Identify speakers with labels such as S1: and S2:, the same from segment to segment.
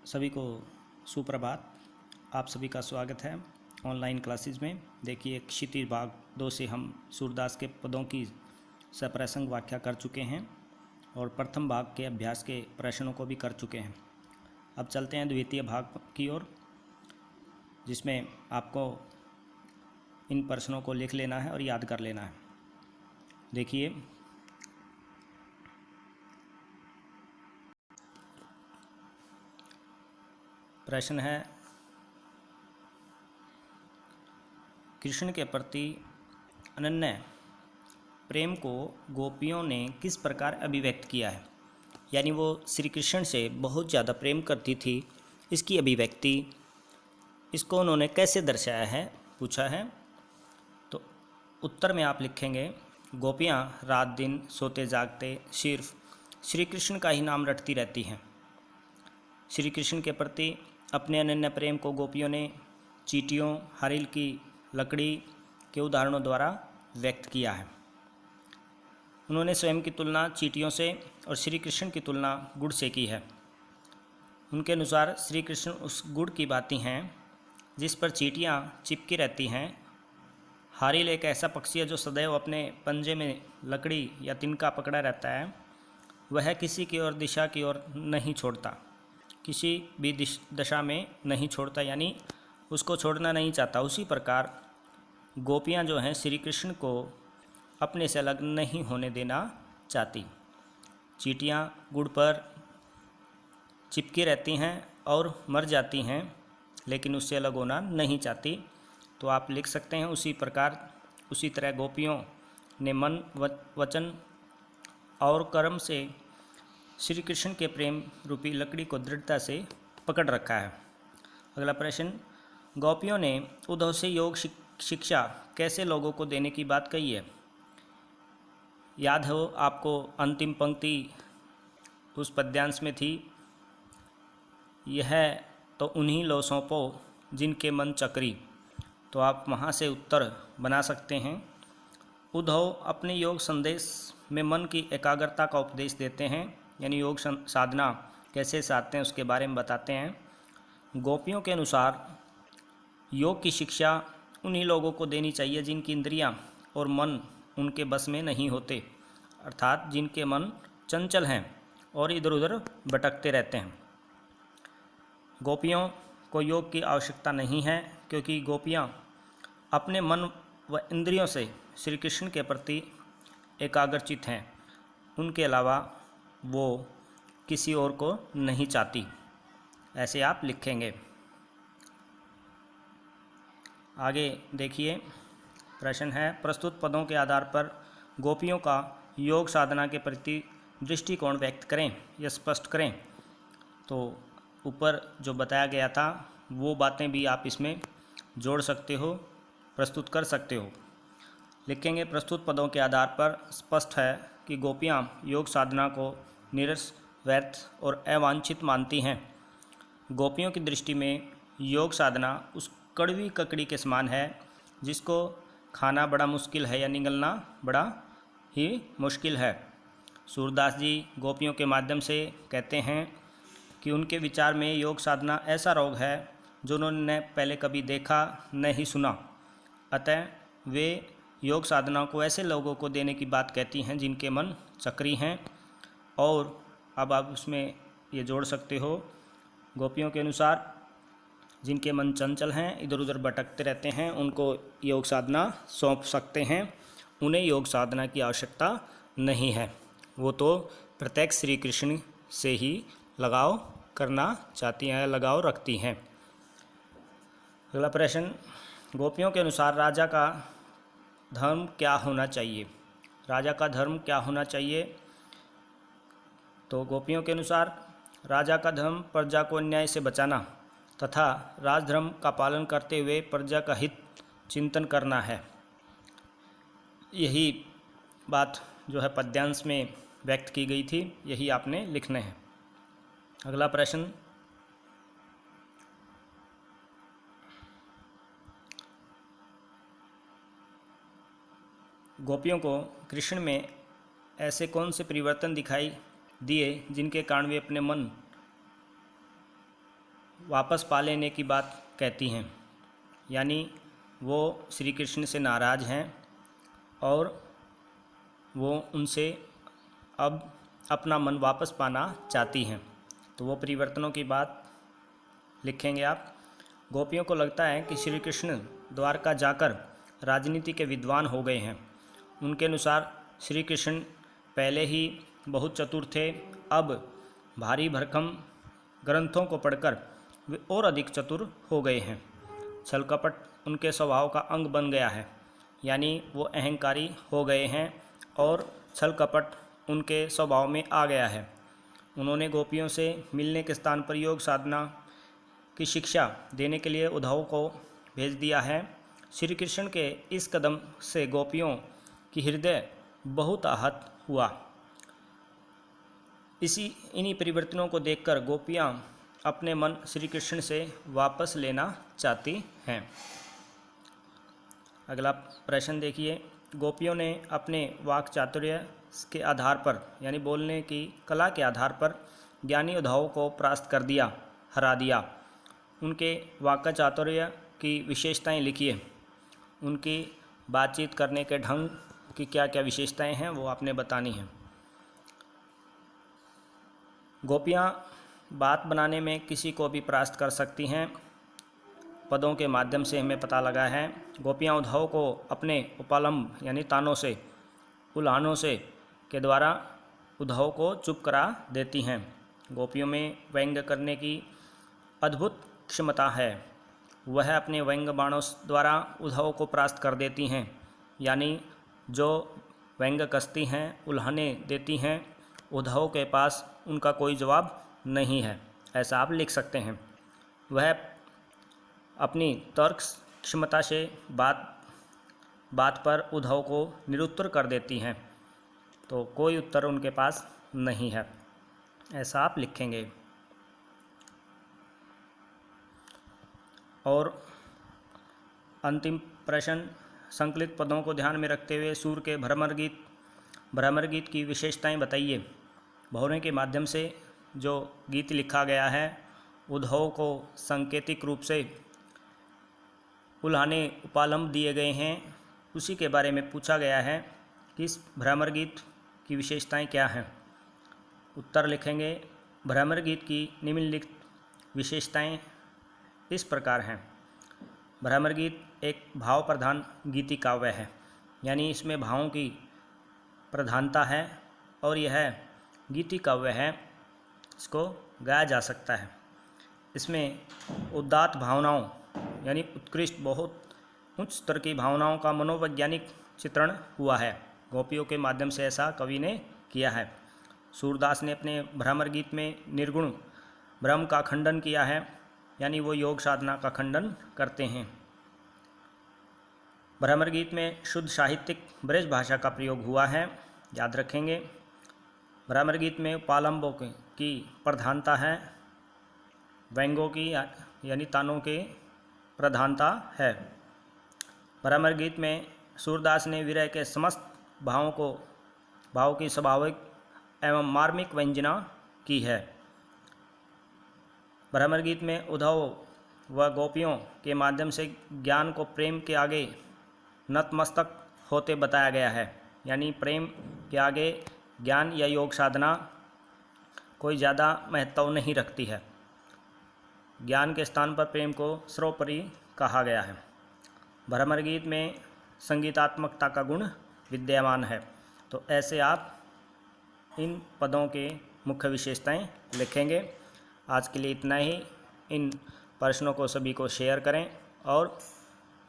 S1: सभी को सुप्रभात। आप सभी का स्वागत है ऑनलाइन क्लासेस में। देखिए, क्षितिज भाग 2 से हम सूरदास के पदों की सप्रसंग व्याख्या कर चुके हैं और प्रथम भाग के अभ्यास के प्रश्नों को भी कर चुके हैं। अब चलते हैं द्वितीय भाग की ओर, जिसमें आपको इन प्रश्नों को लिख लेना है और याद कर लेना है। देखिए, प्रश्न है, कृष्ण के प्रति अनन्य प्रेम को गोपियों ने किस प्रकार अभिव्यक्त किया है। यानी वो श्री कृष्ण से बहुत ज़्यादा प्रेम करती थी, इसकी अभिव्यक्ति, इसको उन्होंने कैसे दर्शाया है, पूछा है। तो उत्तर में आप लिखेंगे, गोपियाँ रात दिन सोते जागते सिर्फ श्री कृष्ण का ही नाम रटती रहती हैं। श्री कृष्ण के प्रति अपने अनन्य प्रेम को गोपियों ने चींटियों, हरिल की लकड़ी के उदाहरणों द्वारा व्यक्त किया है। उन्होंने स्वयं की तुलना चींटियों से और श्री कृष्ण की तुलना गुड़ से की है। उनके अनुसार श्री कृष्ण उस गुड़ की भांति हैं जिस पर चींटियाँ चिपकी रहती हैं। हारिल एक ऐसा पक्षी है जो सदैव अपने पंजे में लकड़ी या तिनका पकड़ा रहता है। वह किसी की ओर दिशा की ओर नहीं छोड़ता, किसी भी दशा में नहीं छोड़ता, यानी उसको छोड़ना नहीं चाहता। उसी प्रकार गोपियाँ जो हैं श्री कृष्ण को अपने से अलग नहीं होने देना चाहती। चींटियाँ गुड़ पर चिपकी रहती हैं और मर जाती हैं, लेकिन उससे अलग होना नहीं चाहती। तो आप लिख सकते हैं, उसी प्रकार उसी तरह गोपियों ने मन, वचन और कर्म से श्री कृष्ण के प्रेम रूपी लकड़ी को दृढ़ता से पकड़ रखा है। अगला प्रश्न, गोपियों ने उद्धव से योग शिक्षा कैसे लोगों को देने की बात कही है। याद हो आपको, अंतिम पंक्ति उस पद्यांश में थी, यह तो उन्हीं लो सौंपो जिनके मन चक्री। तो आप वहाँ से उत्तर बना सकते हैं। उद्धव अपने योग संदेश में मन की एकाग्रता का उपदेश देते हैं, यानी योग साधना कैसे साधते हैं उसके बारे में बताते हैं। गोपियों के अनुसार योग की शिक्षा उन्हीं लोगों को देनी चाहिए जिनकी इंद्रियां और मन उनके बस में नहीं होते, अर्थात जिनके मन चंचल हैं और इधर उधर भटकते रहते हैं। गोपियों को योग की आवश्यकता नहीं है, क्योंकि गोपियां अपने मन व इंद्रियों से श्री कृष्ण के प्रति एकाग्रचित हैं। उनके अलावा वो किसी और को नहीं चाहती। ऐसे आप लिखेंगे। आगे देखिए, प्रश्न है, प्रस्तुत पदों के आधार पर गोपियों का योग साधना के प्रति दृष्टिकोण व्यक्त करें या स्पष्ट करें। तो ऊपर जो बताया गया था वो बातें भी आप इसमें जोड़ सकते हो, प्रस्तुत कर सकते हो। लिखेंगे, प्रस्तुत पदों के आधार पर स्पष्ट है कि गोपियाँ योग साधना को निरस, व्यर्थ और अवांछित मानती हैं। गोपियों की दृष्टि में योग साधना उस कड़वी ककड़ी के समान है जिसको खाना बड़ा मुश्किल है या निगलना बड़ा ही मुश्किल है। सूरदास जी गोपियों के माध्यम से कहते हैं कि उनके विचार में योग साधना ऐसा रोग है जो उन्होंने पहले कभी देखा न ही सुना। अतः वे योग साधना को ऐसे लोगों को देने की बात कहती हैं जिनके मन चक्री हैं। और अब आप उसमें ये जोड़ सकते हो, गोपियों के अनुसार जिनके मन चंचल हैं, इधर उधर भटकते रहते हैं, उनको योग साधना सौंप सकते हैं। उन्हें योग साधना की आवश्यकता नहीं है, वो तो प्रत्यक्ष श्री कृष्ण से ही लगाव करना चाहती हैं, लगाव रखती हैं। अगला प्रश्न, गोपियों के अनुसार राजा का धर्म क्या होना चाहिए। राजा का धर्म क्या होना चाहिए। तो गोपियों के अनुसार राजा का धर्म प्रजा को अन्याय से बचाना तथा राजधर्म का पालन करते हुए प्रजा का हित चिंतन करना है। यही बात जो है पद्यांश में व्यक्त की गई थी, यही आपने लिखना है। अगला प्रश्न, गोपियों को कृष्ण में ऐसे कौन से परिवर्तन दिखाई दिए जिनके कारण वे अपने मन वापस पा लेने की बात कहती हैं, यानी वो श्री कृष्ण से नाराज़ हैं और वो उनसे अब अपना मन वापस पाना चाहती हैं। तो वो परिवर्तनों की बात लिखेंगे आप। गोपियों को लगता है कि श्री कृष्ण द्वारका जाकर राजनीति के विद्वान हो गए हैं। उनके अनुसार श्री कृष्ण पहले ही बहुत चतुर थे, अब भारी भरकम ग्रंथों को पढ़कर वे और अधिक चतुर हो गए हैं। छल कपट उनके स्वभाव का अंग बन गया है, यानी वो अहंकारी हो गए हैं और छल कपट उनके स्वभाव में आ गया है। उन्होंने गोपियों से मिलने के स्थान पर योग साधना की शिक्षा देने के लिए उद्धव को भेज दिया है। श्री कृष्ण के इस कदम से गोपियों की हृदय बहुत आहत हुआ। इन्हीं परिवर्तनों को देखकर गोपियाँ अपने मन श्री कृष्ण से वापस लेना चाहती हैं। अगला प्रश्न देखिए। गोपियों ने अपने वाक चातुर्य के आधार पर, यानी बोलने की कला के आधार पर ज्ञानी उद्धव को परास्त कर दिया, हरा दिया। उनके वाक चातुर्य की विशेषताएं लिखिए। उनकी बातचीत करने के ढंग की क्या क्या विशेषताएं हैं वो आपने बतानी हैं। गोपियाँ बात बनाने में किसी को भी परास्त कर सकती हैं, पदों के माध्यम से हमें पता लगा है। गोपियाँ उद्धव को अपने उपालंब यानी तानों से, उल्हानों से के द्वारा उद्धव को चुप करा देती हैं। गोपियों में व्यंग्य करने की अद्भुत क्षमता है। वह अपने व्यंग्य बाणों द्वारा उद्धव को परास्त कर देती हैं, यानी जो व्यंग्य कसती हैं, उल्हाने देती हैं, उद्धव के पास उनका कोई जवाब नहीं है, ऐसा आप लिख सकते हैं। वह अपनी तर्क क्षमता से बात पर उद्धव को निरुत्तर कर देती हैं, तो कोई उत्तर उनके पास नहीं है, ऐसा आप लिखेंगे। और अंतिम प्रश्न, संकलित पदों को ध्यान में रखते हुए सूर के भ्रमर गीत की विशेषताएं बताइए। भौरों के माध्यम से जो गीत लिखा गया है, उद्धव को सांकेतिक रूप से उल्हाने उपालंब दिए गए हैं, उसी के बारे में पूछा गया है कि इस भ्रमर गीत की विशेषताएं क्या हैं। उत्तर लिखेंगे। भ्रमर गीत की निम्नलिखित विशेषताएं इस प्रकार हैं। भ्रमर गीत एक भाव प्रधान गीति काव्य है, यानी इसमें भावों की प्रधानता है और यह गीति काव्य है, इसको गाया जा सकता है। इसमें उदात्त भावनाओं यानी उत्कृष्ट, बहुत उच्च स्तर की भावनाओं का मनोवैज्ञानिक चित्रण हुआ है। गोपियों के माध्यम से ऐसा कवि ने किया है। सूरदास ने अपने भ्रमर गीत में निर्गुण ब्रह्म का खंडन किया है, यानी वो योग साधना का खंडन करते हैं। भ्रमर गीत में शुद्ध साहित्यिक ब्रज भाषा का प्रयोग हुआ है, याद रखेंगे। भ्रमर गीत में उपालंबों की प्रधानता है, व्यंग्यों की यानी तानों की प्रधानता है। भ्रमर गीत में सूरदास ने विरह के समस्त भाव की स्वाभाविक एवं मार्मिक व्यंजना की है। भ्रमर गीत में उद्धव व गोपियों के माध्यम से ज्ञान को प्रेम के आगे नतमस्तक होते बताया गया है, यानी प्रेम के आगे ज्ञान या योग साधना कोई ज़्यादा महत्व नहीं रखती है। ज्ञान के स्थान पर प्रेम को सर्वोपरि कहा गया है। भ्रमर गीत में संगीतात्मकता का गुण विद्यमान है। तो ऐसे आप इन पदों के मुख्य विशेषताएं लिखेंगे। आज के लिए इतना ही। इन प्रश्नों को सभी को शेयर करें और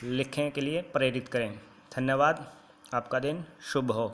S1: लिखने के लिए प्रेरित करें। धन्यवाद। आपका दिन शुभ हो।